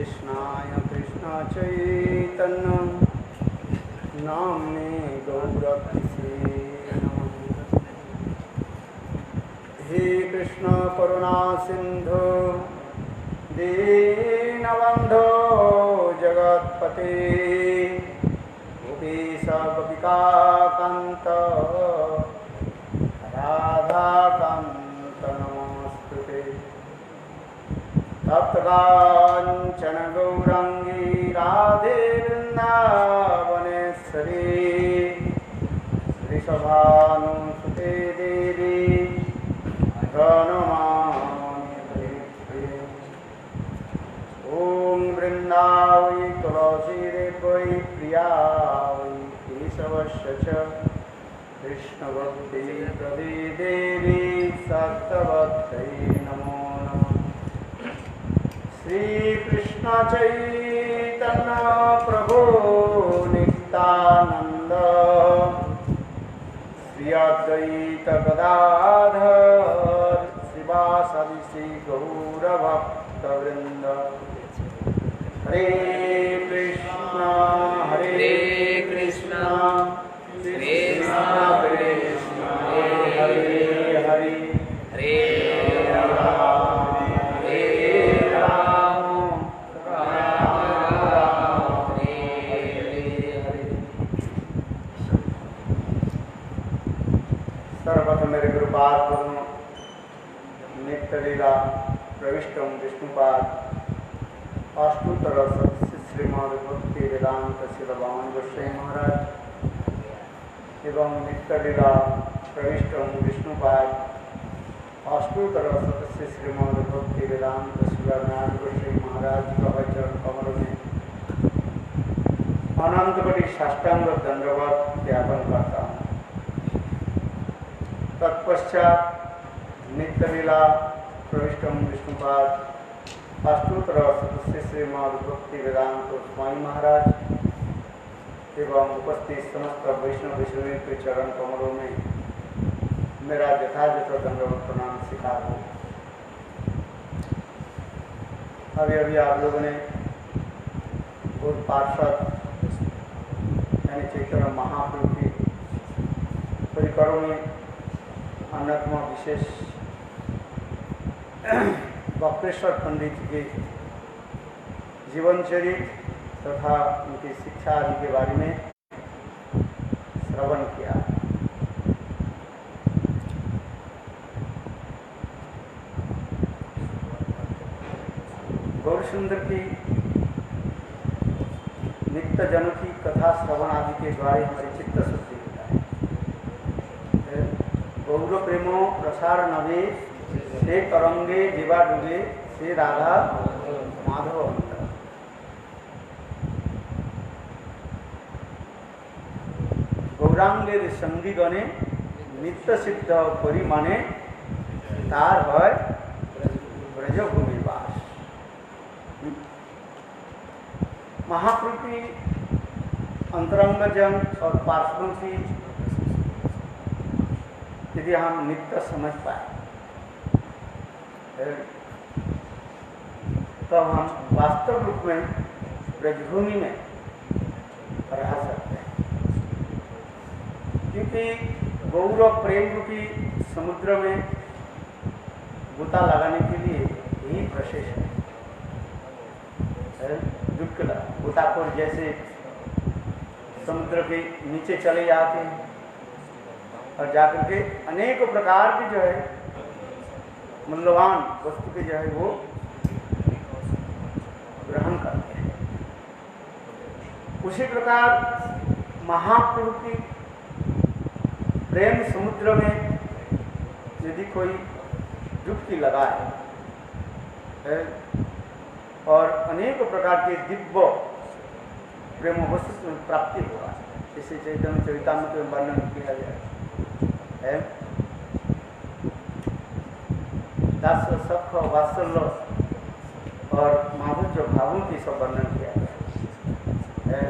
कृष्णाय कृष्ण चैतन्य नाम्ने गौरकिसे नमः। हे कृष्ण करुणा सिंधु दीनबंधो जगत्पते गोपीश गोपिकान्त राधाकान्त नमोस्तुते। तप्तकाञ्चन गौरांगी राधे वृन्दावनेश्वरी वृषभानुसुते देवी प्रणमामि हरिप्रिये। ॐ वृन्दावै तुलसीदेवै प्रियावै केशवस्य च कृष्णभक्ति प्रदे देवी सत्यवत्यै नमो नमः। श्री कृष्ण चैतन्य प्रभु नित्यानंद श्री अद्वैत गदाधर शिवासादि श्री गौरभक्तवृंद। हरे कृष्ण कृष्ण कृष्ण हरे हरे हरे सर्वप्रथम मेरे गुरुपाद नित्य लीला प्रविष्टम विष्णुपाद अष्टोत्तर श्रीमद भक्ति वेदांत शिल वामन गोस्वामी महाराज एवं नित्य लीला प्रविष्टम विष्णुपाद अष्टोत्तर सदस्य श्रीमद भक्ति वेदांत शिल नारायण गोस्वामी महाराज का वचन कमल में अनंत कोटि साष्टांग दंडवत ज्ञापन करता हूँ। तत्पश्चात नित्य लीला प्रविष्टम विष्णुपाद अष्टोत्तर सदस्य श्रीमद भक्ति वेदांत स्वामी महाराज एवं उपस्थित समस्त वैष्णव विष्णु के चरण कमलों में मेरा यथायथ दंडवत प्रणाम स्वीकार हो। अभी अभी आप लोगों ने गौर पार्षद यानी चैतन्य महाप्रभु की परिकरों में अन्यतम विशेष बक्रेश्वर पंडित के जीवन चरित्र तथा उनकी शिक्षा आदि के बारे में श्रवण किया। गौरसुंदर की नित्य जनों की कथा श्रवण आदि के द्वारा हमारी चित्त शुद्धि होता है। गौर प्रेमो प्रसार नवे से तरंगे जीवा डूबे से राधा माधव अंतर। गौरांगेर संगी गणे नित्य सिद्ध परिमाणे तार है ब्रजभूमि वास। महाप्रभु की अंतरंग जन और पार्षदों की यदि हम नित्य समझ पाए तो हम वास्तव रूप में ब्रजभूमि में रह सकते हैं। क्योंकि गौर प्रेम रूपी समुद्र में गोता लगाने के लिए यही प्रशेष है। गोताखोर जैसे समुद्र के नीचे चले जाते हैं और जाकर के अनेक प्रकार की जो है मूल्यवान वस्तु के जो है वो ग्रहण करते हैं। उसी प्रकार महाप्रभु की प्रेम समुद्र में यदि कोई डुबकी लगाए और अनेक प्रकार के दिव्य प्रेम वस्तु प्राप्ति होगा। इसे चैतन्य चरितामृत में वर्णन किया गया है। दास सख वात्सल्य और माधुर्य भावों की सब वर्णन किया गया है।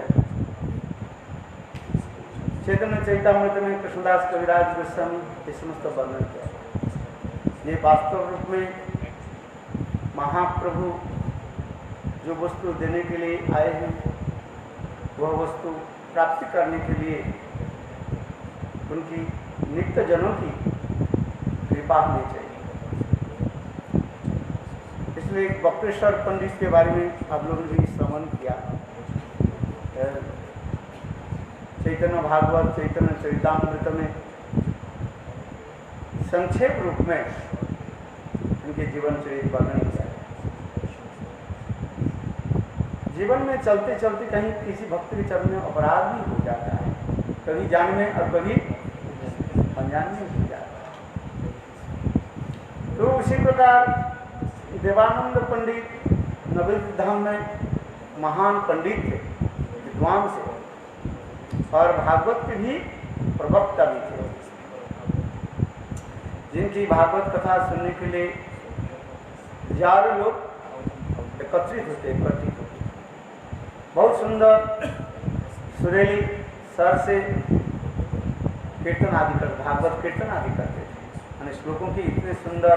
चैतन्य चरितामृत में कृष्णदास कविराज गोस्वामी ये समस्त वर्णन किया गया। ये वास्तव रूप में महाप्रभु जो वस्तु देने के लिए आए हैं वह वस्तु प्राप्ति करने के लिए उनकी नित्य जनों की कृपा होनी चाहिए। इसलिए बक्रेश्वर पंडित के बारे में आप लोगों ने भी श्रवण किया। चैतन्य भागवत चैतन्य चरितामृत में संक्षेप रूप में उनके जीवन चरित्र वर्णन किया। जीवन में चलते चलते कहीं किसी भक्त के चरण में अपराध भी हो जाता है, कभी जान में और कभी अनजान में हो जाता है। तो उसी प्रकार देवानंद पंडित नवद्वीप धाम में महान पंडित थे, विद्वान थे और भागवत के भी प्रवक्ता भी थे, जिनकी भागवत कथा सुनने के लिए हजारों लोग एकत्रित होते। बहुत सुंदर सुरीली स्वर से कीर्तन आदि कर भागवत कीर्तन आदि करते थे। यानी श्लोकों की इतने सुंदर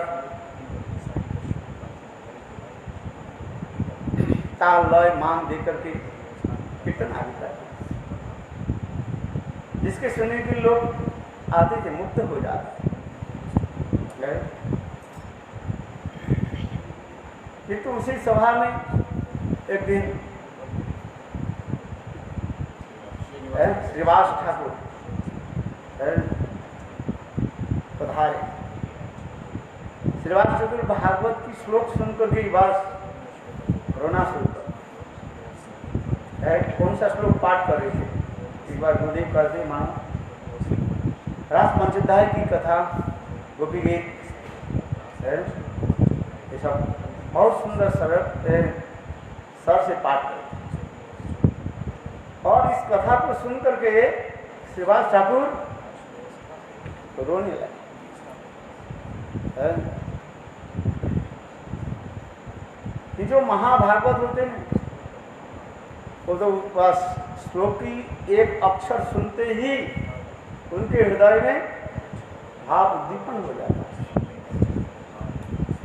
ताल लय मान देकर के कीर्तन आदि करते, जिसके सुनने के लोग आते थे, मुक्त हो जाते। किंतु उसी सभा में एक दिन श्रीवास ठाकुर पधारे। श्रीवास ठाकुर भागवत की श्लोक सुनकर के बस रोना शुरू कर। कौन सा श्लोक पाठ कर रहे थे, एक बार गुरुदेव करते मानो रास पंचोध्याय की कथा, गोपी गीत, ये सब बहुत सुंदर सरल सर से पाठ कर। और इस कथा को सुन करके श्रीवास ठाकुर तो रोने लगे। ये जो महाभागवत होते हैं वो तो बस श्लोक की एक अक्षर सुनते ही उनके हृदय में भाव उद्दीपन हो जाता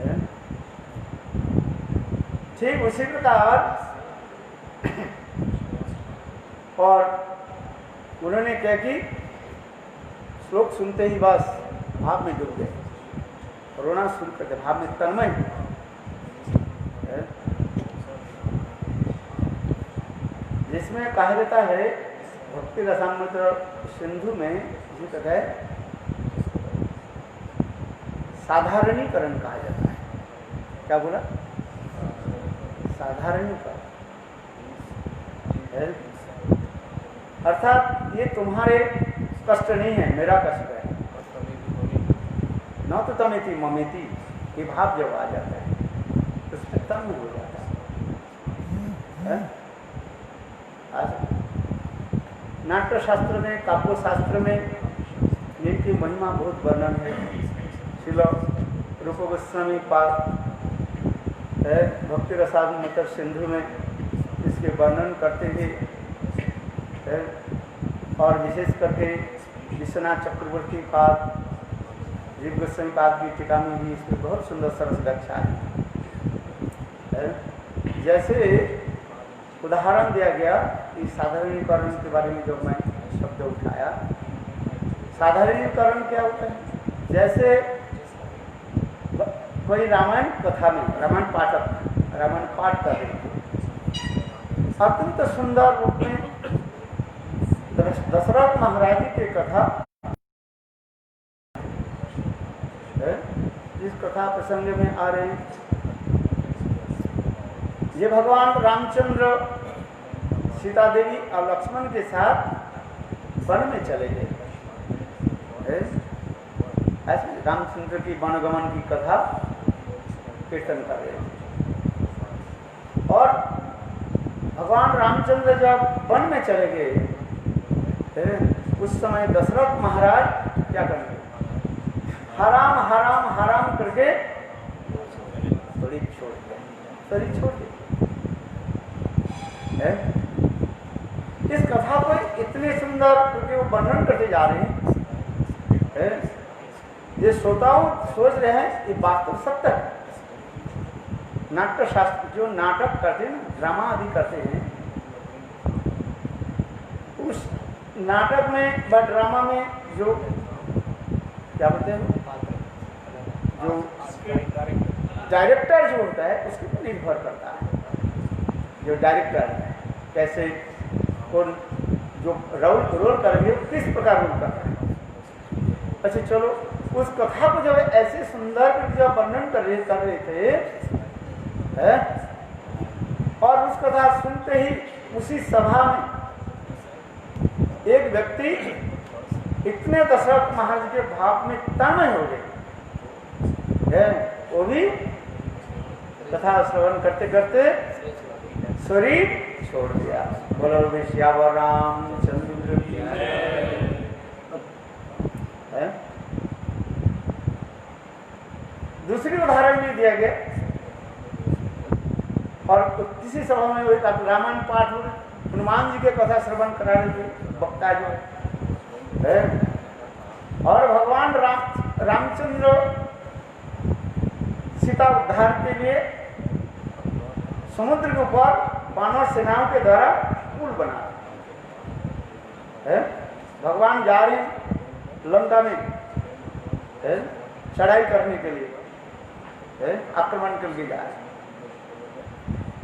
है। ठीक उसी प्रकार और उन्होंने क्या कि श्लोक सुनते ही बस भाव में डूब गए, रोना शुरू करते, भाव में तन्मय। जिसमें कहा जाता है भक्ति रसामृत सिंधु में जी तक है साधारणीकरण कहा जाता है। क्या बोला? साधारणीकरण, अर्थात ये तुम्हारे कष्ट नहीं है, मेरा कष्ट है। न तो तमेति ममेति, ये भाव जब आ जाता है तो उसमें तम हो जाता है। नाट्य शास्त्र में, काव्य शास्त्र में इनकी महिमा बहुत वर्णन है। श्रील रूप गोस्वामी पाद भक्ति रसामृत सिंधु में इसके वर्णन करते हैं। और विशेष करके विश्वनाथ चक्रवर्ती पाद, जीव गोस्वामी पाद की टीका में भी इसमें बहुत सुंदर सरस व्याख्या है। जैसे उदाहरण दिया गया इस साधारणीकरण के बारे में जो मैं शब्द उठाया, साधारणीकरण क्या होता है? जैसे कोई रामायण कथा में रामायण पाठ कर रहे थे, अत्यंत सुंदर रूप में दशरथ महाराज की कथा, इस कथा प्रसंग में आ रहे हैं। ये भगवान रामचंद्र सीता देवी और लक्ष्मण के साथ वन में चले गए। ऐसे रामचंद्र की वनगमन की कथा कीर्तन कर रहे हैं। और भगवान रामचंद्र जब वन में चले गए उस समय दशरथ महाराज क्या करेंगे? हराम हराम हराम करके शरीर छोड़ दे। इस कथा को इतने सुंदर क्योंकि वो वर्णन करते जा रहे हैं, ये श्रोताओं सोच रहे हैं ये बात तो सत्य है, नाट्य शास्त्र जो नाटक करते हैं, ड्रामा आदि करते हैं, उस नाटक में व ड्रामा में जो क्या बोलते हैं, जो डायरेक्टर जो होता है उसके पर निर्भर करता है। जो डायरेक्टर है कैसे कौन जो रोल करेंगे किस प्रकार रोल करता है। अच्छा चलो, उस कथा को जब ऐसे सुंदर जब वर्णन कर रहे थे है? और उस कथा सुनते ही उसी सभा में एक व्यक्ति इतने दशरथ महाराज के भाव में तन्मय हो गए है, वो भी कथा श्रवण करते करते शरीर छोड़ दिया। बोलो श्यावर रामचंद्र की है। दूसरी उदाहरण भी दिया गया, और किसी सभा में वही रामायण पाठ में हनुमान जी के कथा श्रवण करा रहे थे वक्ता जो है, और भगवान रामचंद्र सीता उद्धार के लिए समुद्र के ऊपर वानर सेनाओं के द्वारा पुल बना है। भगवान जा रहे हैं लंका में है, चढ़ाई करने के लिए है, आक्रमण के लिए जा रहे हैं।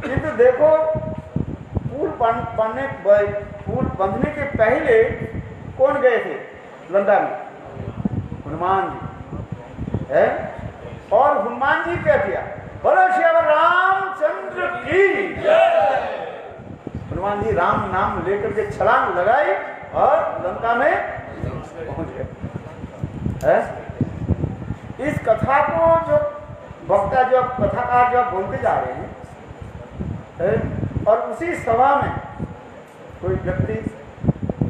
किंतु देखो पुल बंधने के पहले कौन गए थे लंका में? हनुमान जी है। और हनुमान जी क्या किया? बोलो श्यावर रामचंद्र की जय। हनुमान जी राम नाम लेकर के छलांग लगाई और लंका में पहुंच गए। इस कथा को जो वक्ता जो कथाकार जो बोलते जा रहे हैं, और उसी सभा में कोई व्यक्ति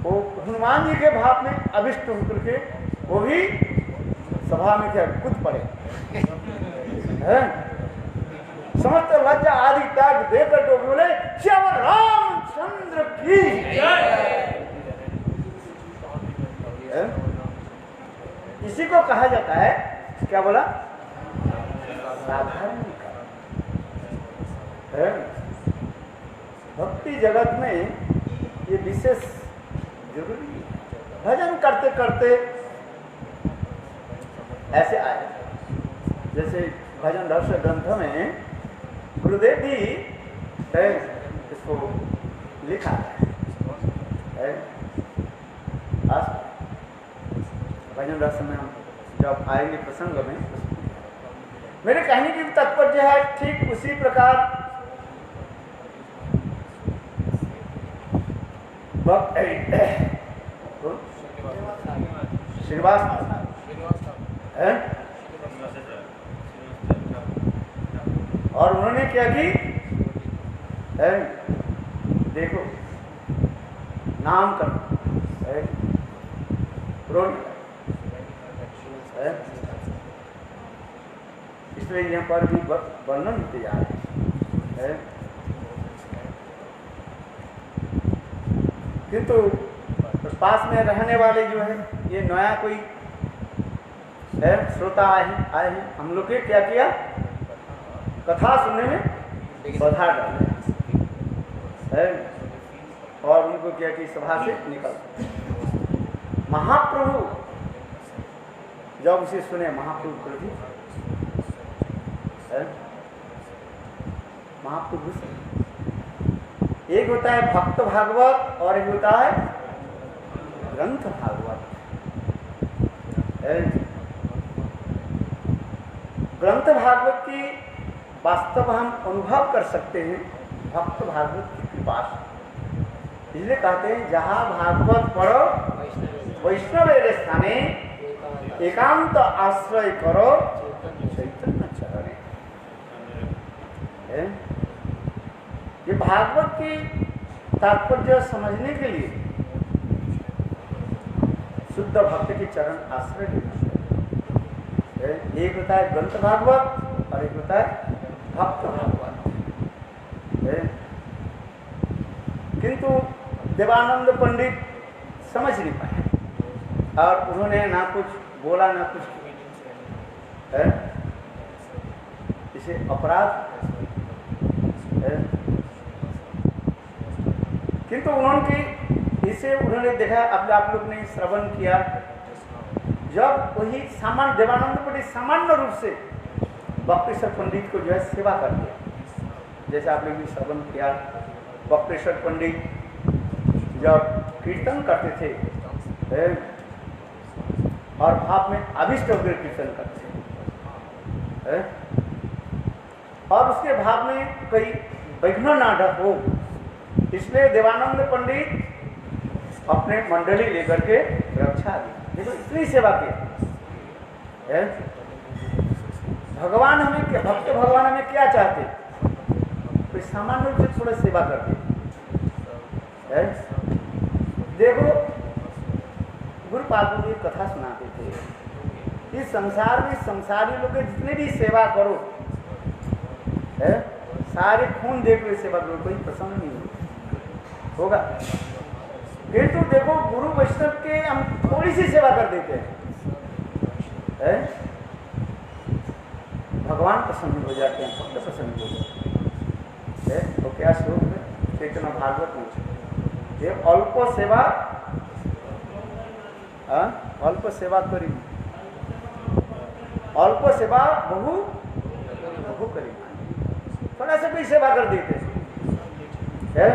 वो हनुमान जी के भाव में अभिष्ट होकर के वो भी सभा में क्या कूद पड़े है। समस्त लज्जा आदि त्याग देकर तो बोले श्यावर रामचंद्र की जय। इसी को कहा जाता है, क्या बोला, साधारण है। भक्ति जगत में ये विशेष जरूरी है। भजन करते करते ऐसे आए, जैसे भजन रहस्य ग्रंथ में गुरुदेव भी इसको लिखा है। आज भजन रहस्य में हम जब आएंगे प्रसंग में, मेरे कहने की तात्पर्य है ठीक उसी प्रकार श्रीनिवास है, और उन्होंने क्या की है, देखो नाम कर है, इसलिए यहाँ पर भी वर्णन किया जा रहा है। किंतु पास में रहने वाले जो है ये नया कोई है श्रोता आए हैं, हम लोग के क्या किया, कथा सुनने में बाधा डाले है, और उनको क्या कि सभा से निकल। महाप्रभु जब उसे सुने, महाप्रभु क्रोधित है। महाप्रभु एक होता है भक्त भागवत और एक होता है ग्रंथ भागवत। ग्रंथ भागवत की वास्तव हम अनुभव कर सकते हैं भक्त भागवत की कृपा से। इसलिए कहते हैं जहाँ भागवत पढ़ो वैष्णव स्थाने एकांत आश्रय करो चैतन्य चरणे। ये भागवत की तात्पर्य समझने के लिए शुद्ध भक्त के चरण आश्रय लेना चाहिए। एक होता है ग्रंथ भागवत और एक होता है भक्त भागवत। किंतु देवानंद पंडित समझ नहीं पाए और उन्होंने ना कुछ बोला ना कुछ, इसे अपराध किंतु उन्होंने देखा, अब आप लोग ने श्रवण किया, जब वही सामान्य देवानंद पंडित सामान्य रूप से बक्तेश्वर पंडित को जो है सेवा कर दिया। जैसे आप लोग भी श्रवण किया, बक्तेश्वर पंडित जब कीर्तन करते थे और भाव में अभिष्ट होकर कीर्तन करते थे, और उसके भाव में कोई विघ्न ना हो, इसलिए देवानंद पंडित अपने मंडली लेकर के रक्षा दी। देखो इतनी सेवा की। भगवान हमें क्या, भक्त भगवान हमें क्या चाहते, कोई सामान्य रूप से थोड़ा सेवा करते। देखो गुरुपाद जी कथा सुनाते थे, इस संसार में संसारी लोग जितने भी सेवा करो, सारे खून देख के सेवा करो, कोई प्रसन्न नहीं होगा। किंतु देखो गुरु वैष्णव के हम थोड़ी सी सेवा कर देते हैं, भगवान प्रसन्न हो जाते हैं, भक्त प्रसन्न हो जाते हैं। तो क्या श्लोक है चैतन्य भागवत में, ये अल्प सेवा, अल्प सेवा करी, अल्प सेवा बहु बहु करी, थोड़ा सा भी सेवा कर देते हैं,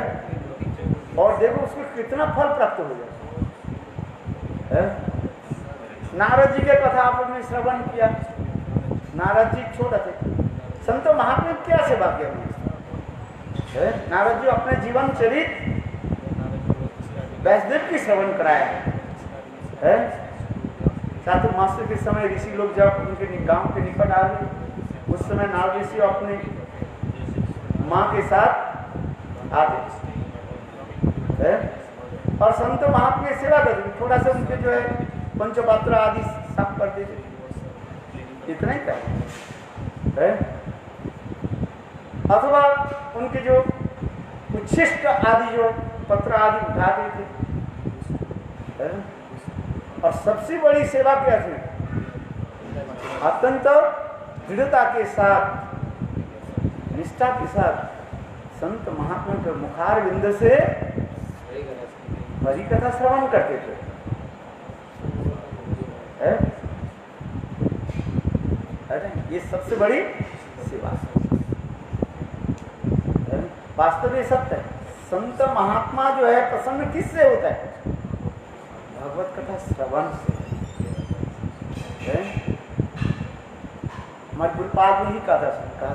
और देखो उसको कितना फल प्राप्त हो जाए। नारद जी के कथा आप लोगों ने श्रवण किया, नारद जी छोटे थे, संत महात्मा क्या सेवा किया उन्होंने। नारद जी अपने जीवन चरित वैष्णव की श्रवण कराया है। चातुर्मास के समय ऋषि लोग जब उनके गांव के निकट आ गए, उस समय नारद ऋषि अपनी माँ के साथ आते और संत महात्मा की सेवा करते, थोड़ा सा उनके जो है पंचपात्र आदि साफ कर देते, इतना ही है। अथवा उनके जो उच्छिष्ट आदि जो पत्र आदि उठाते थे, और सबसे बड़ी सेवा क्या थी, अत्यंत दृढ़ता के साथ, निष्ठा के साथ संत महात्मा के मुखार बिंद से हरि कथा श्रवण करते थे। अरे ये सबसे बड़ी सेवा वास्तव में सत्य है। संत महात्मा जो है प्रसन्न किससे होता है, भगवत कथा श्रवण से। हमारे गुरुपाद ने ही कहा था,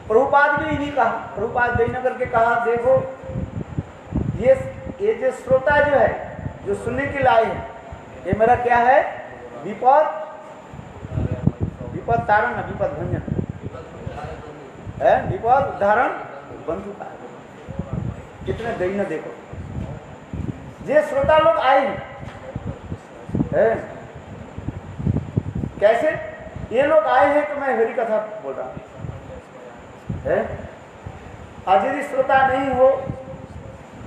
प्रभुपाद ने ही कहा, प्रभुपाद जयनगर के कहा, देखो ये जो श्रोता जो है, जो सुनने के लायक है, ये मेरा क्या है, विपद तारण, विपद भंजन है, विपद उदाहरण बंधु का। कितने दैन्य देखो, ये श्रोता लोग आए हैं, कैसे ये लोग आए हैं, तो मैं हरि कथा बोल रहा हूं। आज यदि श्रोता नहीं हो,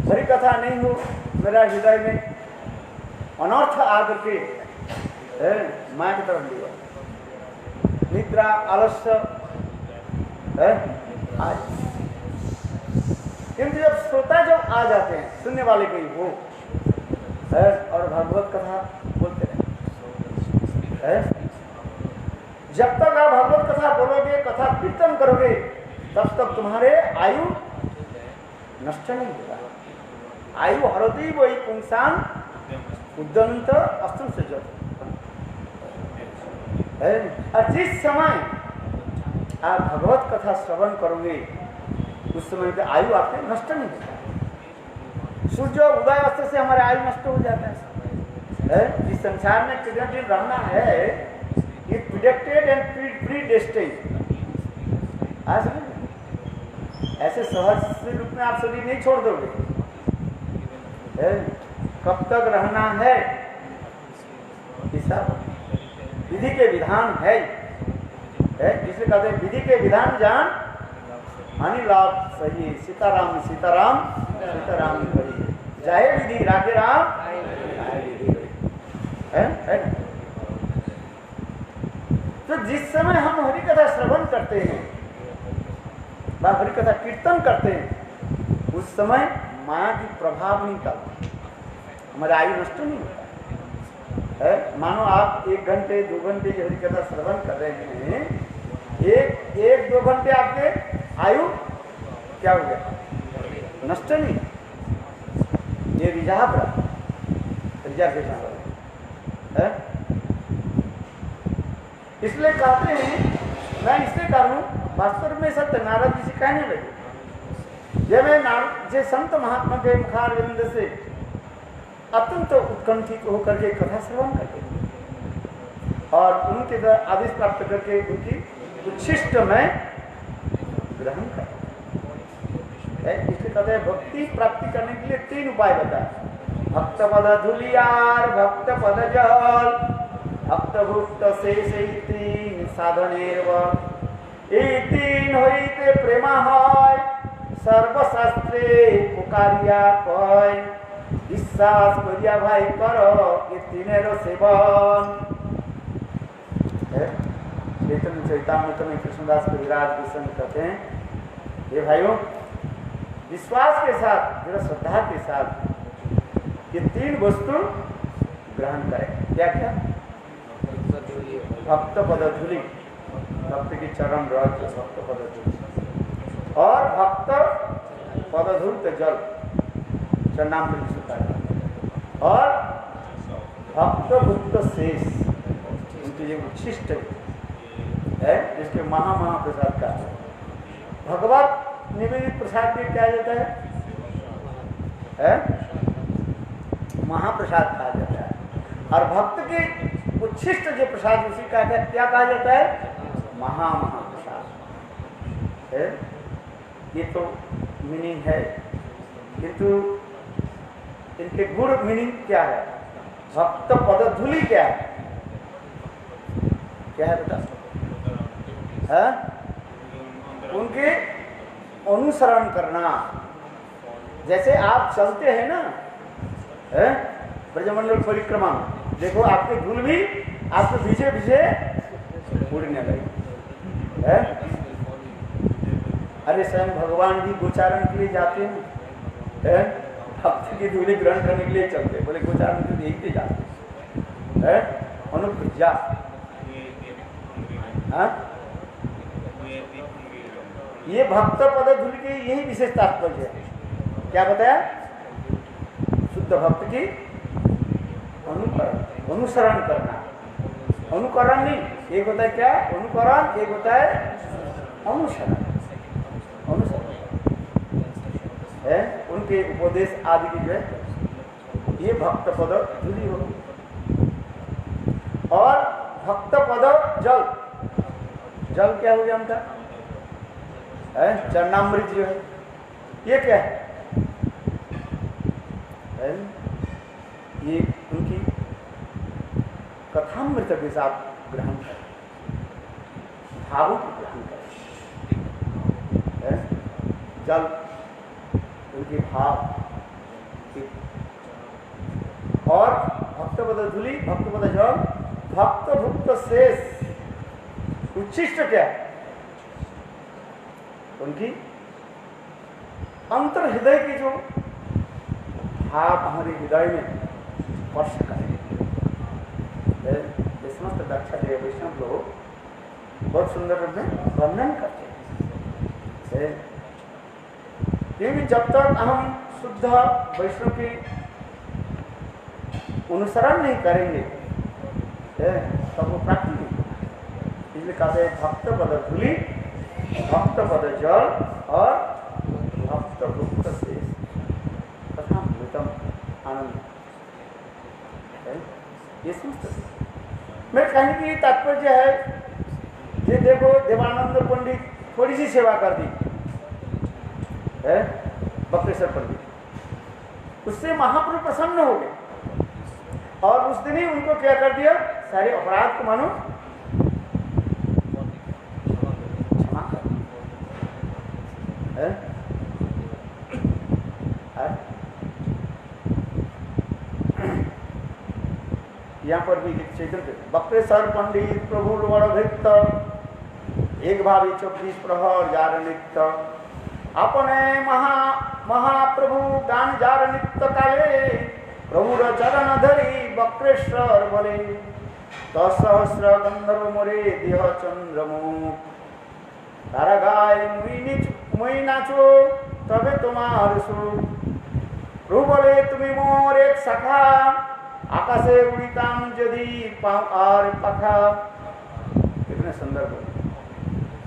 हरि कथा नहीं हो, मेरा हृदय में अनर्थ आकर के माया की तरफ लिया, निद्रा आलस्य आज। किंतु जब श्रोता जब आ जाते हैं, सुनने वाले कोई हो और भगवत कथा बोलते हैं, जब तक आप भगवत कथा बोलोगे, कथा कीर्तन करोगे, तब तक तुम्हारे आयु नष्ट नहीं होगा। आयु हरती वही पुंसान उद्दंत अस्त्र से जब, और जिस समय आप भगवत कथा श्रवण करोगे, उस समय पे आयु आपके नष्ट नहीं होगा। सूर्य उदय अस्त से हमारे आयु नष्ट हो जाता है। इस संसार में कितने दिन रहना है, ये प्रिडिक्टेड एंड प्रीडेस्टिन्ड। ऐसे सहज रूप में आप शरीर नहीं छोड़ दोगे, कब तक रहना है, विधि के विधान है, जिसे कहते हैं विधि के विधान जान, हानि लाभ सही, सीताराम सीताराम सीताराम करी, जाहे विधि राखे राम, है। तो जिस समय हम हरि कथा श्रवण करते हैं, व हरि कथा कीर्तन करते हैं, उस समय माया की प्रभाव नहीं करता, हमारा आयु नष्ट नहीं होता है। मानो आप 1 घंटे 2 घंटे की हरि कथा श्रवण कर रहे हैं, एक 2 घंटे आपके आयु क्या हो गया, नष्ट नहीं, ये रिजर्व है। इसलिए कहते हैं, मैं इसलिए करूं, वास्तव में सत्य नारद जी से कहने लगे, जब मैं नारद जे संत महात्मा के मुखारविंद से अत्यंत उत्कंठित होकर के कथा श्रवण करके और उनके आदेश प्राप्त करके उनकी उच्छिष्ट में ग्रहण कर, इसलिए कहते हैं भक्ति प्राप्ति करने के लिए 3 उपाय बताए, भक्त पद धुलियार, भक्त पद जल, भक्त भुक्त शेष साधनेर, এই 3 হইতে প্রেমা হয়, সর্বশাস্ত্রে পুকারিয়া কয়, বিশ্বাস করিয়া ভাই কর এ 3 সেবন। चैतन्य चैतामृत में कृष्णदास कविराज गोस्वामी कहते हैं, ये भाइयों विश्वास के साथ, जरा श्रद्धा के साथ ये 3 वस्तु ग्रहण करें। क्या क्या? भक्त पद धूलि, भक्त की चरण रज भक्त पद धूलि, और भक्त पद धूलित जल चरणामृत सुखाया, और भक्त भुक्त शेष उनके ये उच्छिष्ट है, जिसके महाप्रसाद का भगवत निवेदित प्रसाद के क्या जाता है? महाप्रसाद कहा जाता है, और भक्त के उच्छिष्ट जो प्रसाद उसी का क्या कहा जाता है? महाप्रसाद है। ये तो मीनिंग है, किंतु इनके गुण मीनिंग क्या है? भक्त पद धूलि क्या है? क्या है बेटा? है उनके अनुसरण करना। जैसे आप चलते हैं ना, ब्रजमंडल परिक्रमा में, देखो आपके धूल भी आपके पीछे पीछे उड़ने लगे है। अरे स्वयं भगवान जी गोचारण के लिए जाते हैं, भक्त की धूली ग्रहण करने के लिए चलते, बोले गोचारण के लिए ही जाते हैं, अनुप्रज्ञा। ये भक्त पद धूलि की यही विशेष तात्पर्य है। क्या बताया? शुद्ध भक्त की अनुसरण करना। अनुकरण नहीं, एक होता है क्या? अनुकरण, एक होता है अनुसरण। अनुसरण है उनके उपदेश आदि की जो है, ये भक्त पद धूलि होगी। और भक्त पद जल, जल क्या हो गया उनका? चरणामृत जो है, ये क्या है? ये उनकी कथामृत के साथ ग्रहण करें, भावों को ग्रहण करें। जल उनके भाव, और भक्त पद धूलि, भक्त पद जल, भक्त भुक्त शेष उच्छिष्ट क्या है? उनकी अंतर हृदय की जो भाव हमारे हृदय में स्पर्श करें। समस्त दक्षा देव वैष्णव लोग बहुत सुंदर रूप में वर्णन करते हैं, क्योंकि जब तक हम शुद्ध वैष्णव की अनुसरण नहीं करेंगे तब वो प्राप्ति नहीं। इसलिए कहते हैं भक्त पद धूलि, भक्त पद जल, और भक्त भुक्त शेष तथा भूतम आनंद। ये समझते मेरे कहने की तात्पर्य है, ये देखो देवानंद पंडित थोड़ी सी सेवा कर दी है, बक्रेश्वर पंडित, उससे महाप्रभु प्रसन्न हो गए, और उस दिन ही उनको क्या कर दिया? सारे अपराध को मानो क्षमा कर। यहाँ पर भी चैतन्य बक्रेश्वर पंडित प्रभु बड़ भक्त एक भावी 24 प्रहर जार नित्य अपने महाप्रभु गान जार नित्य काले प्रभुर चरण धरी वक्रेश्वर बोले सहस्र गंधर्व मोरे देह चंद्रमुख तारा गाय मुई नाचो तबे तुम्हार सुख प्रभु बोले तुम्हें मोर एक सखा आकाशे उड़ीताम यदि पाऊं आर पखा। कितने सुंदर बोले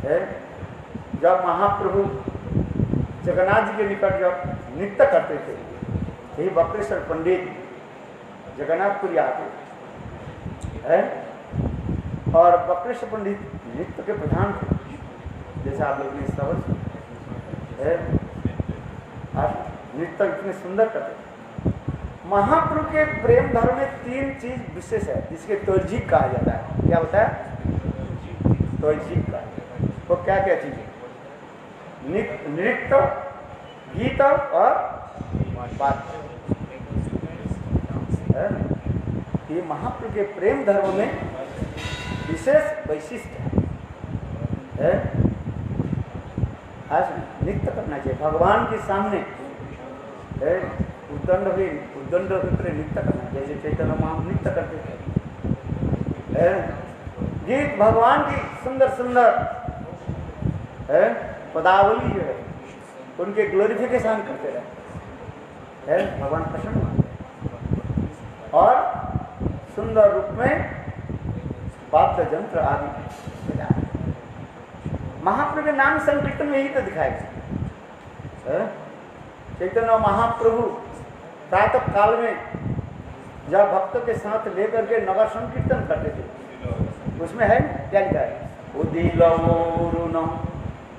है। जब महाप्रभु जगन्नाथ जी के निकट जब नृत्य करते थे यही वक्रेश्वर पंडित जगन्नाथपुरी आते है और वक्रेश्वर पंडित नृत्य के प्रधान थे, जैसे आप लोग ने समझ है। नृत्य इतने सुंदर करते थे। महाप्रभु के प्रेम धर्म में 3 चीज विशेष है जिसके तर्जीक कहा जाता है। क्या होता है? तर्जीक का वो क्या क्या चीज है? नृत्य, गीत और बात। ये महाप्रभु के प्रेम धर्म में विशेष वैशिष्ट है। आज नृत्य करना चाहिए भगवान के सामने उद्दंड होकर नृत्य करना, जैसे चैतन्य महाप्रभु नृत्य करते थे। गीत भगवान की सुंदर सुंदर पदावली जो है उनके ग्लोरिफिकेशन करते रहे, भगवान प्रसन्न होते और सुंदर रूप में वाद्य यंत्र आदि महाप्रभु के नाम संकीर्तन में ही तो दिखाएगा। चैतन्य महाप्रभु प्रातः काल में जब भक्तों के साथ लेकर के नगर संकीर्तन करते थे, उसमें है क्या लिखा है? उदिलवरुणम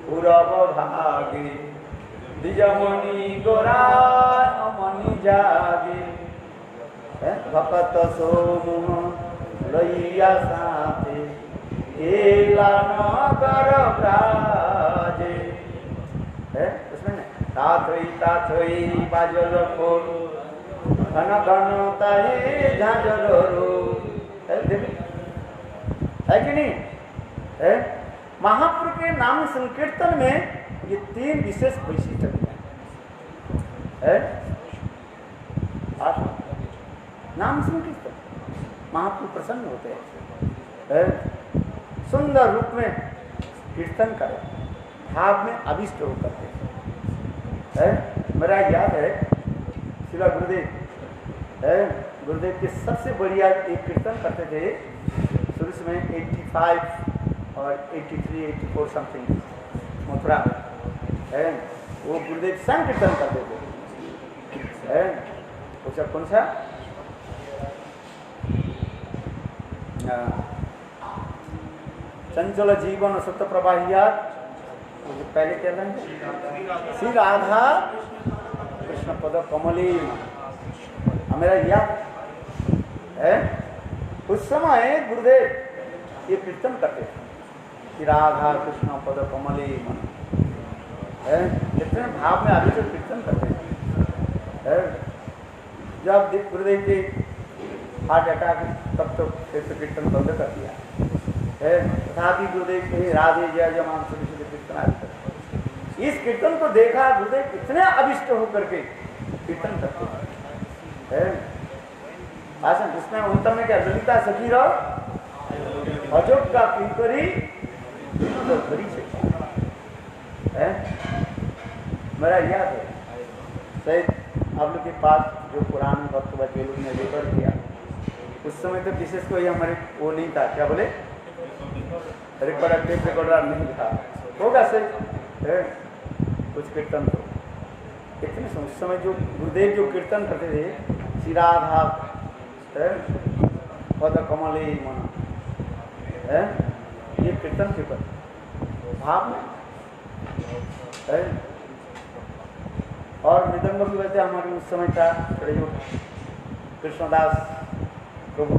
पूरब भागे द्विजमणि गोरामणि जागे भक्त सोमुह लैया साथे एला नगर ब्राजे। उसमें ताथई ताथई बाजल फोन घन घन ताई झांझर रो है कि नहीं है? महाप्रभु के नाम संकीर्तन में ये 3 विशेष वैशिष्ट है। नाम संकीर्तन महाप्रभु प्रसन्न होते हैं, सुंदर रूप में कीर्तन करें, भाव में अभिष्ट हो करते हैं। मेरा याद है शिला गुरुदेव के सबसे बढ़िया एक कीर्तन करते थे शुरू में 85 और 83, 84 समथिंग मथुरा है। वो गुरुदेव संकीर्तन करते थे। उसका कौन सा चंचल जीवन सत्य प्रवाहिया, पहले क्या था? श्री राधा कृष्ण पद कमली। मेरा याद है उस समय गुरुदेव ये कीर्तन करते थे कि राधा कृष्ण पद कमली मन, कितने भाव में आगे से कीर्तन करते हैं। जब गुरुदेव के हार्ट अटैक तब तो कीर्तन बंद कर दिया है। तथापि गुरुदेव के राधे जय जमान छोटे छोटे कीर्तन आदि इस कीर्तन को देखा गुरुदेव इतने अभिष्ट होकर के कीर्तन करते हैं। भाषण उसमें उत्तम में क्या? ललिता सखी रहो अजोग का किंकरी तो भरी है। मेरा याद है शायद आप लोग के पास जो पुराने भक्त बच्चे लोग ने रिकॉर्ड किया उस समय तो विशेष कोई हमारे वो नहीं था, क्या बोले रिकॉर्डर टेप रिकॉर्डर नहीं था, होगा सही कुछ कीर्तन तो इतने उस समय जो गुरुदेव जो कीर्तन करते थे श्री राधा पद कमले मन, ये कीर्तन के पर भाव में और मृदंग भी वैसे हमारे उस समय का जो कृष्णदास प्रभु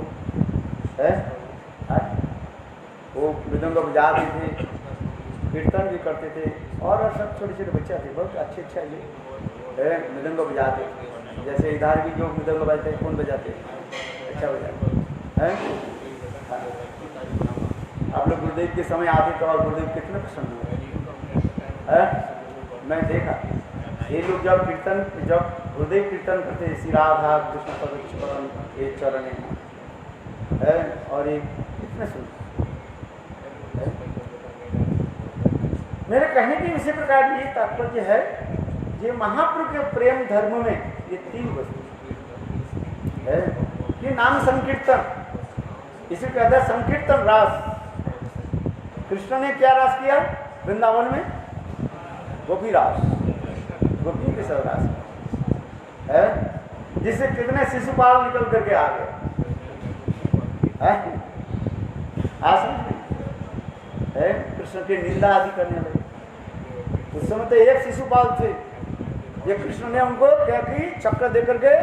है वो मृदंग बजाते थे, कीर्तन भी करते थे और सब छोटे छोटे बच्चे थे बहुत अच्छे ये मृदंग बजाते। जैसे इधर भी जो मृदंग बजाते हैं कौन बजाते? अच्छा बजाते हैं। आप लोग गुरुदेव के समय आते तो गुरुदेव कितने प्रसन्न हुए। मैं देखा ये लोग जब गुरुदेव कीर्तन करते श्री राधा कृष्ण पद ये चरण है और ये कितने सुंदर। मेरे कहने की इसी प्रकार ये तात्पर्य है ये महाप्रभु के प्रेम धर्म में ये तीन वस्तु है कि नाम संकीर्तन, इसी कहते हैं संकीर्तन रास। कृष्ण ने क्या रास किया वृंदावन में? गोपी रास, गोपी के सब रास है, जिससे कितने शिशुपाल निकल करके आ गए। है कृष्ण की निंदा आदि करने लगे। उस समय तो एक शिशुपाल थे, ये कृष्ण ने उनको क्या की चक्र देकर के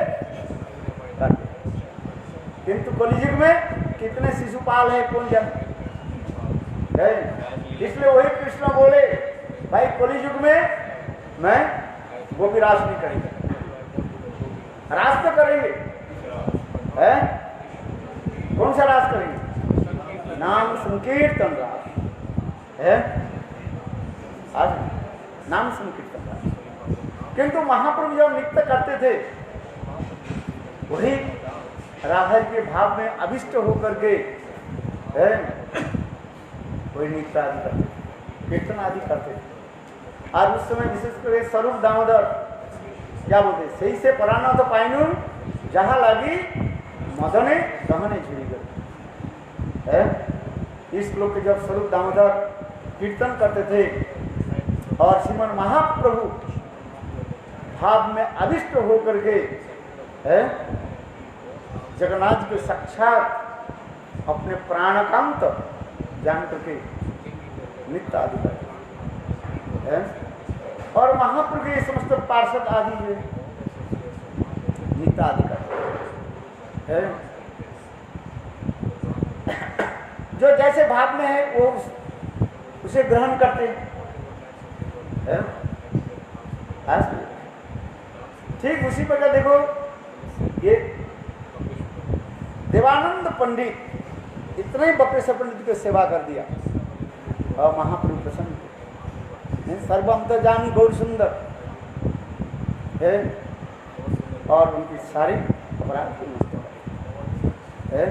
कर दिया। किंतु कलियुग में कितने शिशुपाल है कौन जाने है। इसलिए वही कृष्ण बोले भाई कलियुग में मैं गोपी रास नहीं करेंगे, रास तो करेंगे है। कौन सा रास करेंगे? नाम संकीर्तन रास है, आज नाम संकीर्तन रास। किंतु महाप्रभु जब नृत्य करते थे वही राधा के भाव में अभिष्ट होकर के है वही नृत्य आदि करते थे, कीर्तन आदि करते थे। और उस समय विशेषकर स्वरूप दामोदर क्या बोलते, सही से पराना तो पाइनु जहां लगी मदने दहने झिड़ी गए है। इस श्लोक के जब स्वरूप दामोदर कीर्तन करते थे और श्रीमन महाप्रभु भाव में अभिष्ट होकर के है जगन्नाथ के साक्षात अपने प्राणकांत जान करके नित्य आदि करते है। और महाप्रभु के समस्त पार्षद आदि में नित्य आदि करते है। जो जैसे भाव में है वो उसे ग्रहण करते हैं। ठीक उसी प्रकार देखो ये देवानंद पंडित इतना ही बप्रेश्वर पंडित की सेवा कर दिया और महाप्रभु प्रसन्न, सर्वंतर्यामी गौर सुंदर है और उनकी सारी अपराध की नष्ट है।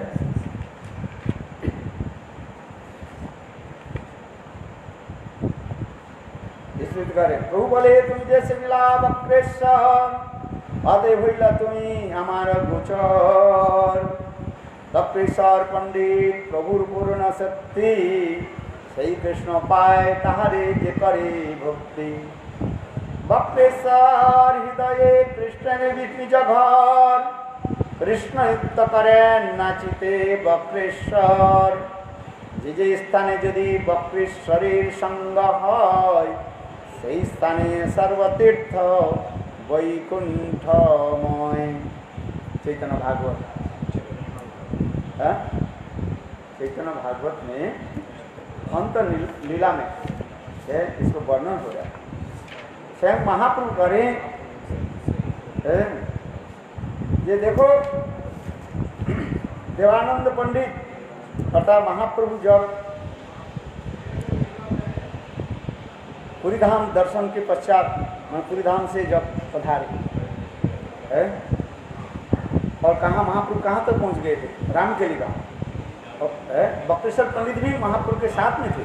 प्रभु बोले तुम जैसे मिला बप्रेश अतः भइला तुम्हें हमारा गोचर। बप्रेश्वर पंडित प्रभुर पूर्ण शक्ति सही कृष्ण पाए ताहारे जे करे भक्ति। बप्रेश्वर हृदय कृष्ण निज घर कृष्ण युक्त करें नाचिते बप्रेश्वर। जे स्थाने यदि बप्रेश्वरेर संग হয় সেই স্থানে सर्वतीर्थ वैकुंठमय। चैतन्य भागवत चैतन्य भागवत में अंत लीला में इसको वर्णन हो रहा है। स्वयं महाप्रभु करें ये देखो देवानंद पंडित अर्थात महाप्रभु जब पुरीधाम दर्शन के पश्चात पुरीधाम से जब पधारे है और कहाँ महाप्रभु कहाँ तक पहुँच गए थे? रामकेली गाँव। बप्रेश्वर पंडित भी महाप्रभु के साथ में थे।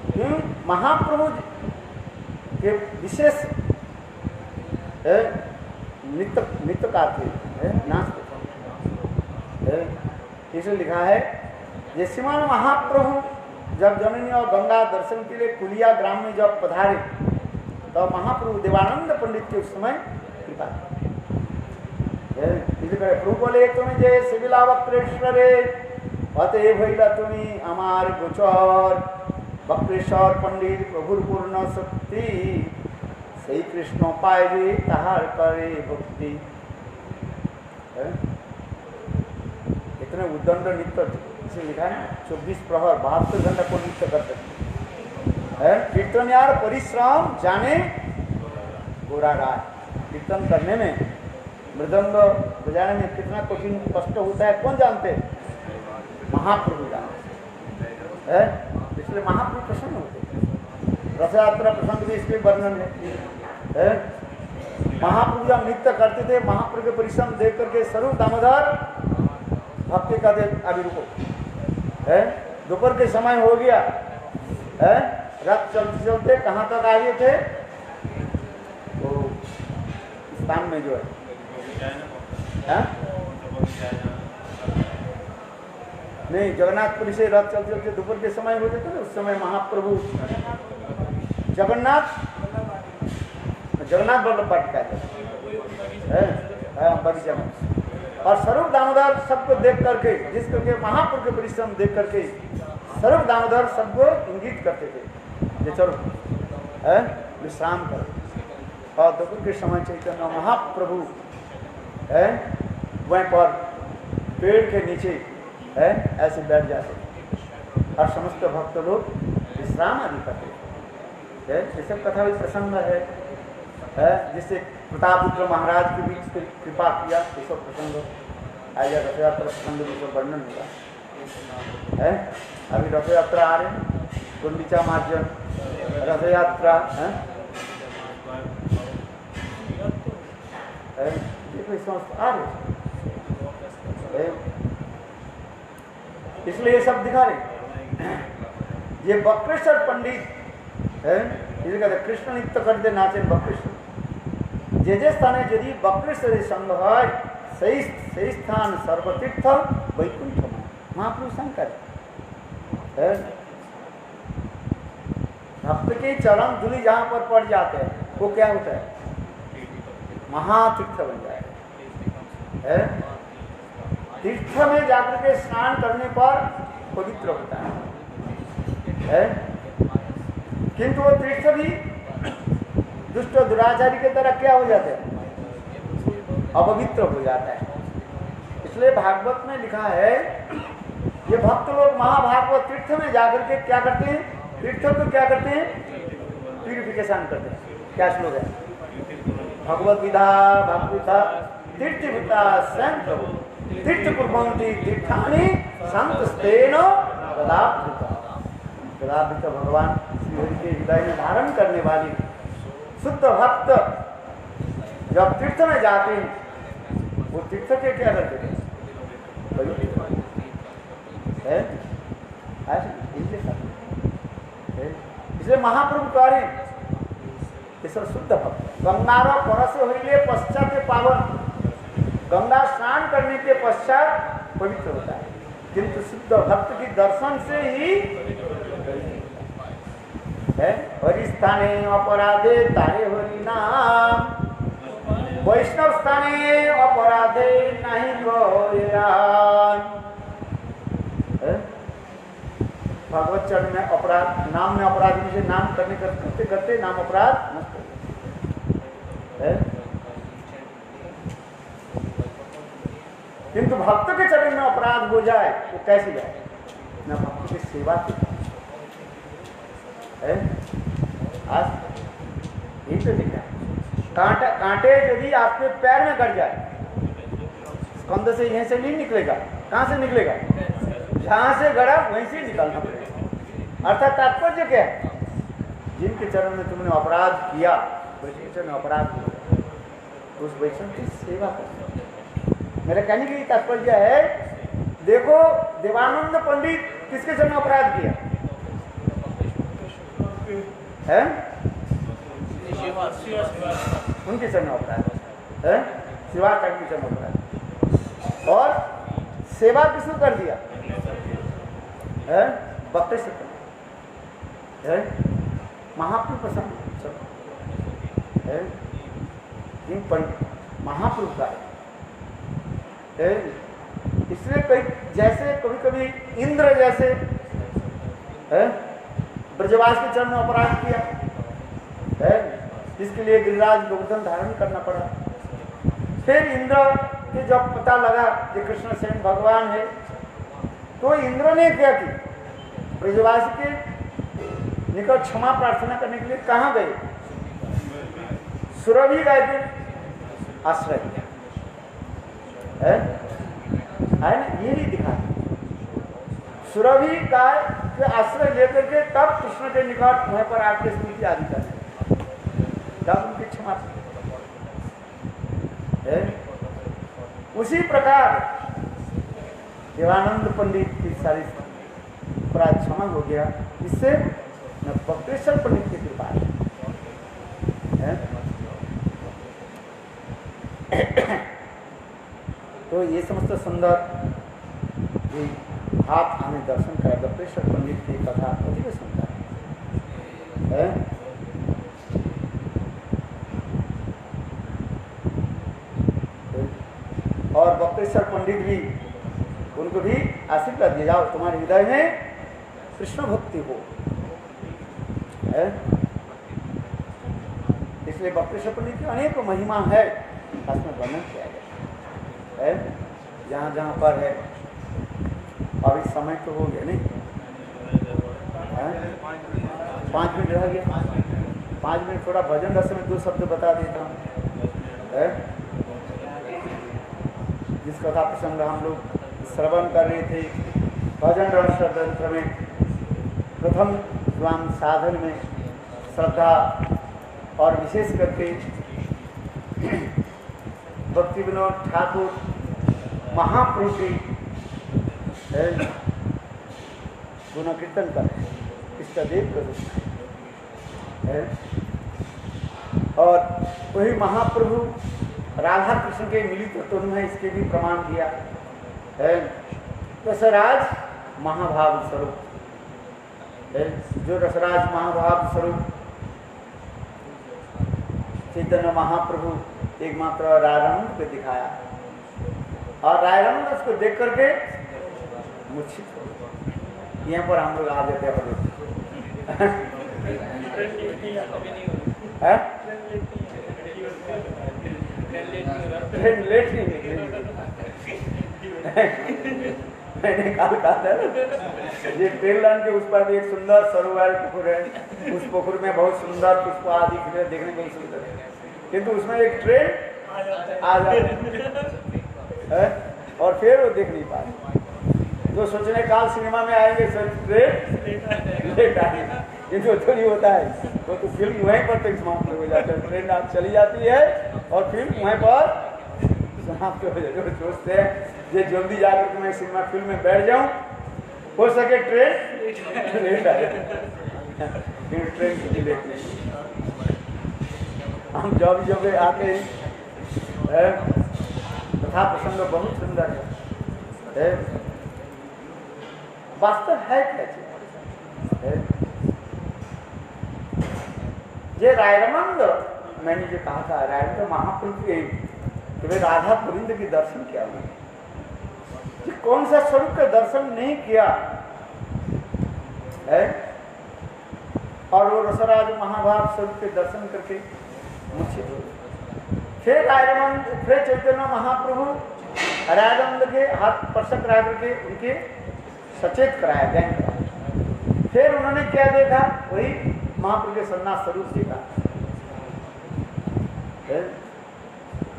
क्यों? महाप्रभु के विशेष नृत्यकार थे, नाचते। इसलिए लिखा है ये श्रीमान महाप्रभु जब जननी और गंगा दर्शन के लिए कुलिया ग्राम में जब पधारे तो महाप्रभु देवानंद पंडित के उस समय कृपा। प्रभु बोले तुम्हें जय सिविला बप्रेश्वरे अतः भइला तुम्हें हमार गोचर। बप्रेश्वर पंडित प्रभुर पूर्ण शक्ति सही कृष्ण पाए ताहार करे भक्ति। इतने उद्दंड नृत्य इसे लिखा है 24 प्रहर 72 घंटा को नृत्य कर सकते हैं। कीर्तन यार परिश्रम जाने गोरा राय। कीर्तन करने में मृदंग बजाने में कितना कठिन कष्ट होता है कौन जानते महाप्रभु जानते है, इसलिए महाप्रभु प्रसन्न होते। रथ यात्रा प्रसंग भी इसके वर्णन है। महाप्रभु जब नृत्य करते थे, महाप्रभु के परिश्रम देख करके स्वरूप दामोदर भक्ति का देव अभी रुको है। दोपहर के समय हो गया है, रथ चलते चलते कहाँ तक आ गए थे? वो स्थान में जो है नहीं, जगन्नाथपुरी से रथ चलते चलते दोपहर के समय हो जाते थे। उस समय महाप्रभु जगन्नाथ वल्लभ वाटिका है बगीचा में, और स्वरूप दामोदर सबको देख करके, जिस करके महाप्रभु के परिश्रम देख करके स्वरूप दामोदर सबको इंगित करते थे, ये चलो है विश्राम करो। और दोपहर के समय चैतन्य महाप्रभु है वहीं पर पेड़ के नीचे है ऐसे बैठ जाते और समस्त भक्त लोग विश्राम आदि करते हैं। ये सब कथा भी प्रसंग है, जिससे प्रतापरुद्र महाराज के बीच कृपा किया, ये सब प्रसंग आएगा। रथ यात्रा प्रसंग में सब वर्णन होगा है। अभी रथ यात्रा आ रहे हैं, गुंडीचा मार्जन रथ यात्रा है, आ रहे, इसलिए ये सब दिखा रहे। ये बक्रेश्वर पंडित है, इसे कहते कृष्ण नृत्य करते नाचे बक्रेश्वर। जे स्थाने यदि बक्रेश्वरी संग है, सही स्थान सर्वतीर्थ वैकुंठ महाप्रभु शंकर है। भक्त के चरण धूलि जहाँ पर पड़ जाते हैं वो क्या होता है? महातीर्थ बन जाए है। तीर्थ में जाकर के स्नान करने पर पवित्र होता है, किंतु वो तीर्थ भी दुष्ट दुराचारी की तरह क्या हो जाते हैं? अपवित्र हो जाता है। इसलिए भागवत में लिखा है, ये भक्त लोग महाभागवत तीर्थ में जाकर के क्या करते हैं? तीर्थ को क्या करते हैं? प्यूरिफिकेशन करते हैं। क्या श्लोक है? भगवत विधा भक्तिथा तीर्थभूता संत तीर्थ कुर्वन्ति तीर्थानि संतस्तेन तदाभृता। तदाभृता भगवान श्री हरि के हृदय में धारण करने वाली शुद्ध भक्त जब तीर्थ में जाते हैं, वो तीर्थ के क्या करते हैं? इसलिए महाप्रभु कह रहे हैं शुद्ध भक्त गंगारो परस होइले पश्चात पावन, गंगा स्नान करने के पश्चात पवित्र होता है, किंतु शुद्ध भक्त की दर्शन से ही है। हरि स्थाने अपराधे तारे हरि नाम, वैष्णव स्थाने अपराधे नहीं गोयान। भागवत चरण में अपराध, नाम में अपराध में से नाम करने करते करते नाम अपराध नष्ट है। किंतु भक्त के चरण में अपराध हो जाए तो कैसे जाए? न भक्त की सेवा की है। आज यही तो दिखा, कांटे यदि आपके पैर में गड़ जाए, स्कंद से यहीं से नहीं निकलेगा। कहाँ से निकलेगा? जहाँ से गड़ा वहीं से निकलना पड़ेगा। अर्थात तात्पर्य क्या है? जिनके चरण में तुमने अपराध किया, वैष्णव चरण अपराध किया, उस वैष्णव की सेवा कर। मेरा कहने की तात्पर्य है, देखो देवानंद पंडित किसके चरण अपराध किया है? उनके चरण अपराध है, शिवा के चरण अपराध। और सेवा किसने कर दिया है? भक्त से है। महाप्रभु प्रसन्न है, महाप्रभु का है। इसलिए कई जैसे कभी कभी इंद्र जैसे है ब्रजवास के चरण में अपराध किया है, जिसके लिए गिरिराज गोवर्धन धारण करना पड़ा। फिर इंद्र के जब पता लगा कि कृष्ण स्वयं भगवान है, तो इंद्र ने क्या की? ब्रजवास के निकट क्षमा प्रार्थना करने के लिए कहाँ गए? सुरभि गए थे आश्रय है ना। ये नहीं दिखा सुरभि का आश्रय लेकर के तब कृष्ण के निकट वहीं पर आके स्तुति आदि करने, तब उनकी क्षमा है। उसी प्रकार देवानंद पंडित की सारी अपराध क्षमा हो गया, इससे न बक्रेश्वर पंडित की कृपा है। तो ये समस्त सुंदर आप हमें दर्शन करा, बक्रेश्वर पंडित की कथा अधिक सुंदर है। और बक्रेश्वर पंडित भी, उनको भी आशीर्वाद दिया, जाओ तुम्हारे हृदय में कृष्ण भक्ति हो है। इसलिए बक्रेश्वर पंडित की अनेक महिमा है, उसमें वर्णन किया गया है। जहाँ जहाँ पर है, और इस समय तो हो गया नहीं, 5 मिनट रह गया, 5 मिनट थोड़ा भजन रस में 2 शब्द बता देता हूँ। जिस कथा प्रसंग हम लोग श्रवण कर रहे थे, भजन रस ग्रंथ में प्रथम स्वाम साधन में श्रद्धा और विशेष करके भक्ति विनोद ठाकुर महाप्रभु की गुण कीर्तन कर इष्टदेव का रूप है। और वही महाप्रभु राधा कृष्ण के मिलित तो उन्होंने इसके भी प्रमाण दिया है। रसराज महाभाव स्वरूप है, जो रसराज महाभाव स्वरूप चैतन्य महाप्रभु एकमात्र राधारमण को दिखाया, और राधारमण उसको देख करके मूर्छित हो। यहाँ पर हम लोग आ जाते हैं, लेट नहीं मैंने कल कहा था ये ट्रेन लाइन के उस पर भी एक सुंदर सरोवर पुकुर है, उस पुकुर में बहुत सुंदर पुष्प आदि देखने को सुंदर है, किंतु उसमें एक ट्रेन आ जाए और फिर वो देख नहीं पाए। जो सोचने काल सिनेमा में आएंगे सर ट्रेन लेट आएंगे, किंतु तो नहीं होता है, तो फिल्म वहीं पर तक समाप्त हो जाता है। ट्रेन आप चली जाती है और फिल्म वहीं पर समाप्त हो जाती है। सोचते हैं ये जल्दी जाकर के मैं सिनेमा फिल्म में बैठ जाऊं, हो सके ट्रेन लेट आए, ट्रेन की लेट नहीं। हम जब आते हैं कथा प्रसंग बहुत सुंदर है, वास्तव है कैसे है। ये रायरमंद मैंने जो कहा था, रायरमंद महाप्रभु के वे राधा गोविंद के दर्शन किया उन्होंने, कौन सा स्वरूप का दर्शन नहीं किया है। और वो रसराज महाभाव स्वरूप के दर्शन करके मूर्छित हो। फिर रायरमंद, फिर चैतन्य महाप्रभु रायरमंद के हाथ स्पर्श करा करके उनके सचेत कराया, ज्ञान कराया। फिर उन्होंने क्या देखा, वही महाप्रभु के सन्नास स्वरूप देखा।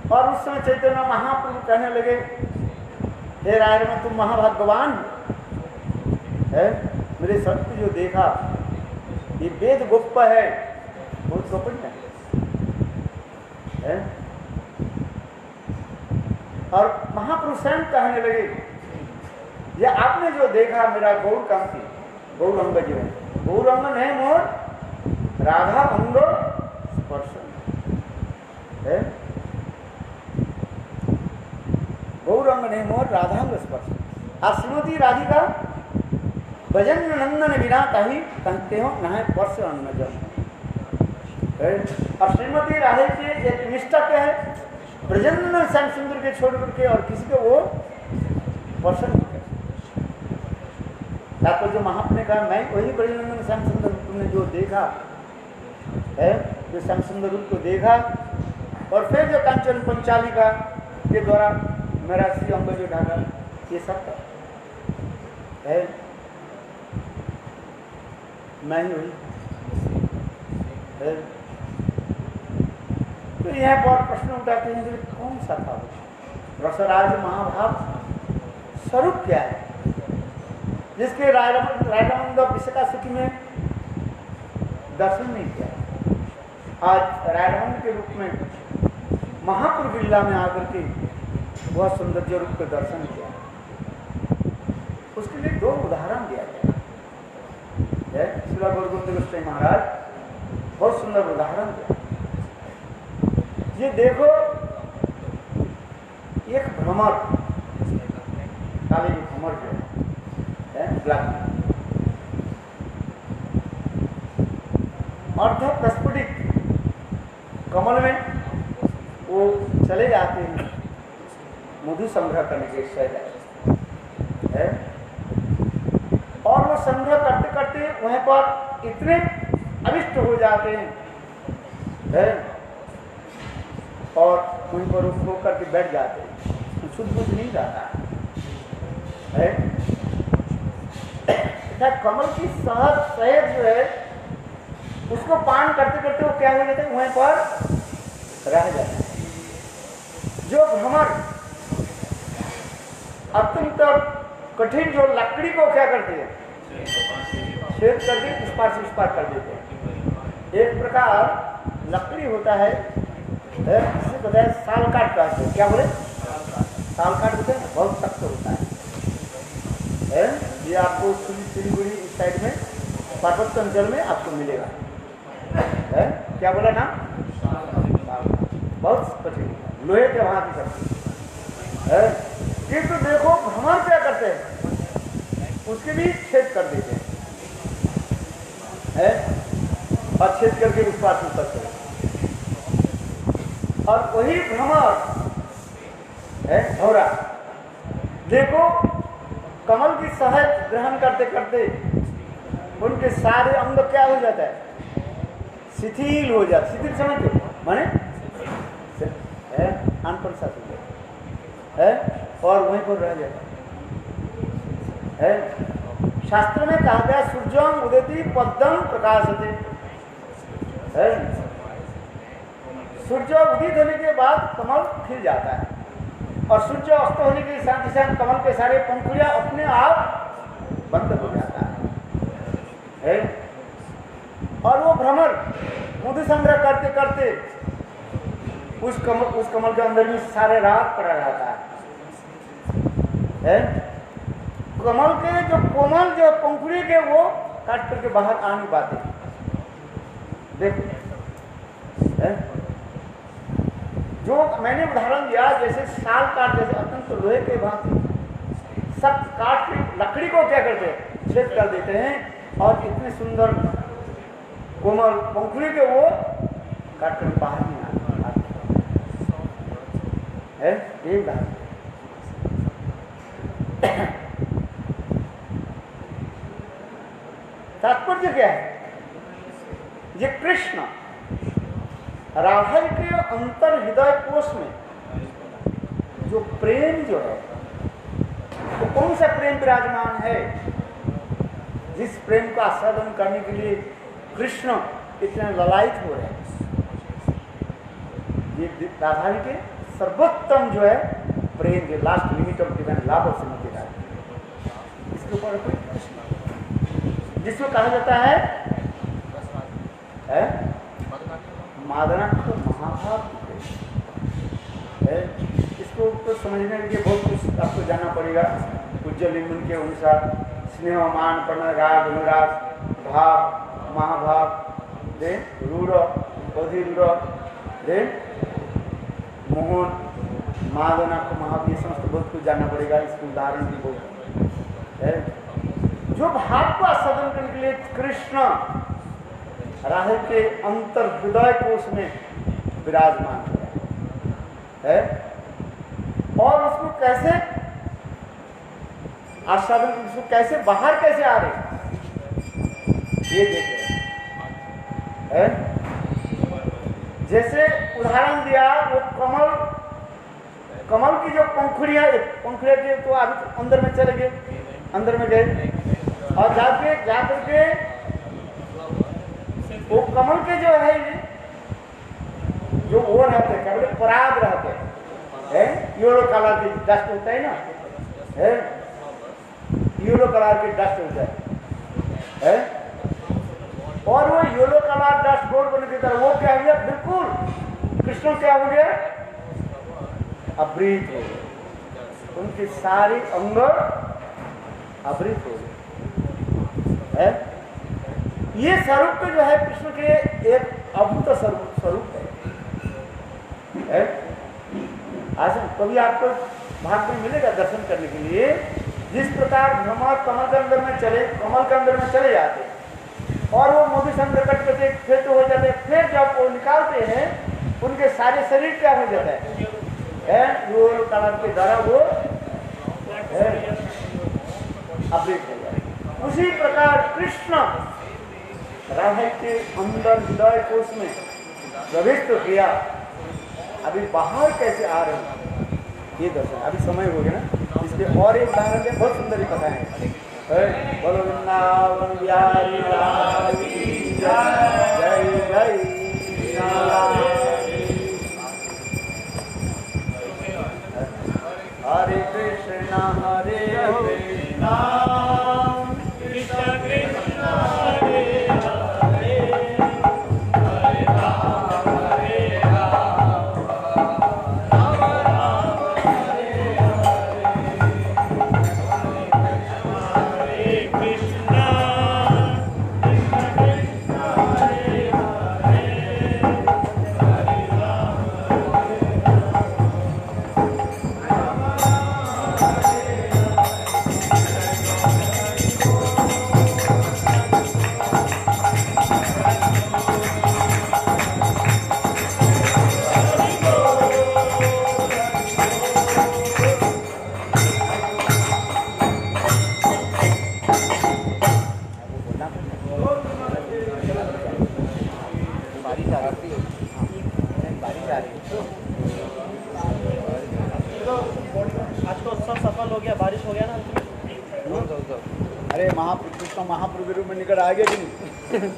और उस समय चैतन्य महाप्रभु कहने लगे, हे रायरमन तुम महाभाग्यवान है, मेरे सत्य जो देखा ये वेद गुप्त है, बहुत गोपनीय है। और महाप्रभु स्वयं कहने लगे, ये आपने जो देखा मेरा गौर कांति, गौर अंग जो है, गौर अंग है मोर राधा अंग स्पर्शन है, गौर अंग नहीं मोर राधा अंग स्पर्श। और श्रीमती राधिका भजन नंदन बिना कहीं कहते हो न पर्श अन्न जन। और श्रीमती राधे की एक निष्ठा क्या है, ब्रजनंदन श्याम सुंदर के छोड़ करके और किसी को वो पसंद नहीं करते। तो जो महात्मा ने कहा मैं वही ब्रजनंदन श्याम सुंदर तुमने जो देखा है, जो श्याम सुंदर रूप को देखा, और फिर जो कांचन पंचालिका के द्वारा मेरा श्री अंग जो ढाका, ये सब है मैं ही हुई है। तो यहाँ पर प्रश्न उठाते हैं कि कौन सा था रसराज महाभाव स्वरूप क्या है, जिसके रायरानंद विशाखासुखी में दर्शन नहीं किया, आज रायरानंद के रूप में महापुर बिल्ला में आकर के वह सौंदर्य रूप के दर्शन किया। उसके लिए दो उदाहरण दिया गया है। श्री गुरु गोविंद गोस्वामी महाराज बहुत सुंदर उदाहरण दिया। ये देखो, एक भ्रमर, काले की भ्रमर जो है ब्लैक, अर्ध प्रस्फुटित कमल में वो चले जाते हैं मधु संग्रह करने के शहर है, और वो संग्रह करते करते वहीं पर इतने अविष्ट हो जाते हैं है? और वहीं पर उसको करके बैठ जाते हैं, शुद्ध बुद्ध नहीं जाता है। कमल की शहद जो है उसको पान करते करते वो क्या हो जाता है, वहीं पर रह जाता है। जो भ्रमर अत्यंत कठिन जो लकड़ी को क्या करते हैं, छेद करके इस पार से उस पार कर देते हैं। एक प्रकार लकड़ी होता है जिसे कहते हैं साल काट कहते हैं। क्या बोले? साल काट होते हैं, बहुत सख्त होता है। ये आपको सिलीगुड़ी इस साइड में पार्वत्य अंचल में आपको मिलेगा है? क्या बोला ना? बहुत कठिन, लोहे के वहां की सकती है। किंतु देखो भ्रमर क्या करते हैं, उसके भी छेद कर देते हैं और छेद करके उस पार से उतर, और वही भ्रमर है भौरा। देखो कमल की शहद ग्रहण करते करते उनके सारे अंग क्या हो जाता है, शिथिल हो जाता। शिथिल समझते माने अनपरिशा है, और वहीं पर रह जाता है। शास्त्र में कहा गया सूर्यम उदयति पद्म प्रकाशते है। सूर्य उदित होने के बाद कमल खिल जाता है, और सूर्य अस्त होने के साथ ही साथ कमल के सारे पंखुड़ियां अपने आप बंद हो जाता है। और वो भ्रमर मधु संग्रह करते करते उस कमल के अंदर भी सारे रात पड़ा रहता है। कमल के जो कोमल जो पंखुड़ी के वो काट करके बाहर आ नहीं पाते। देखो जो मैंने उदाहरण दिया, जैसे साल काट, जैसे अत्यंत लोहे के भांति सब काट के लकड़ी को क्या करते हैं, छेद कर देते हैं, और इतने सुंदर कोमल पंखुड़ी के वो काट कर बाहर नहीं आते है। ये उदाहरण तात्पर्य क्या है, ये कृष्ण राधा के अंतर हृदय कोश में जो प्रेम जो है, तो कौन सा प्रेम विराजमान है, जिस प्रेम का आस्वादन करने के लिए कृष्ण इतने ललायित हो रहे हैं। ये राधा के सर्वोत्तम जो है प्रेम, जो last limit of divine love और समझ रहा है, इसके ऊपर कोई कृष्ण, जिसको कहा जाता है मादनाक्ष महाभाव है। इसको तो समझने के लिए बहुत कुछ आपको जानना पड़ेगा। पूज्य लिंगन के अनुसार स्नेह मान प्रणय राग अनुराग भाव महाभाव दे रूढ़ अधीरूढ़ दे मोहन मादनाक्ष महाभाव, ये समस्त बहुत कुछ जानना पड़ेगा। इसके उदाहरण भी बहुत है। जो भाव को आस्वादन करने के लिए कृष्ण राधे के अंतर हृदय कोश में विराजमान है, और उसको कैसे आस्वादन, उसको कैसे बाहर कैसे आ रहे ये देख रहे हैं। जैसे उदाहरण दिया वो कमल की जो पंखुड़ियां थे तो अभी अंदर में चले गए, अंदर में गए, और जाकर के वो कमल के जो है जो वो रहते क्या बोले पराग रहते हैं, येलो कलर की डस्ट होता है ना, है येलो कलर की डस्ट हो जाए है? और वो येलो कलर डस्ट बोर्ड बने की तरह वो क्या हो गया, बिल्कुल कृष्ण क्या हो गया, अवृत हो गए, उनकी सारी अंग अवृत हो गए। ये स्वरूप जो है कृष्ण के एक अद्भुत स्वरूप है। आज कभी आपको भाग में मिलेगा दर्शन करने के लिए, जिस प्रकार भ्रमर कमल के अंदर में चले जाते हैं और वो मोदी संग कट करके फिर तो हो जाते हैं, फिर जब वो निकालते हैं उनके सारे शरीर क्या हो जाता है वो कलर के द्वारा वो अवृत हो जाए। उसी प्रकार कृष्ण राधा के अंदर हृदय कोश में प्रविष्ट किया, अभी बाहर कैसे आ रहे हैं ये दर्शन। अभी समय हो गया ना, इसके और एक उदाहरण में बहुत सुंदर कथा है। बोलो वृंदावन बिहारी लाल की जय, जय जय हरे कृष्णा हरे कृष्णा कृष्ण कृष्ण हरे हरे हरे राम हरे राम राम राम हरे हरे हरे कृष्णा कृष्ण कृष्ण हरे हरे हरे राम अरे महाप्रभु कृष्ण महाप्रभु के रूप में निकल आ गया कि नहीं?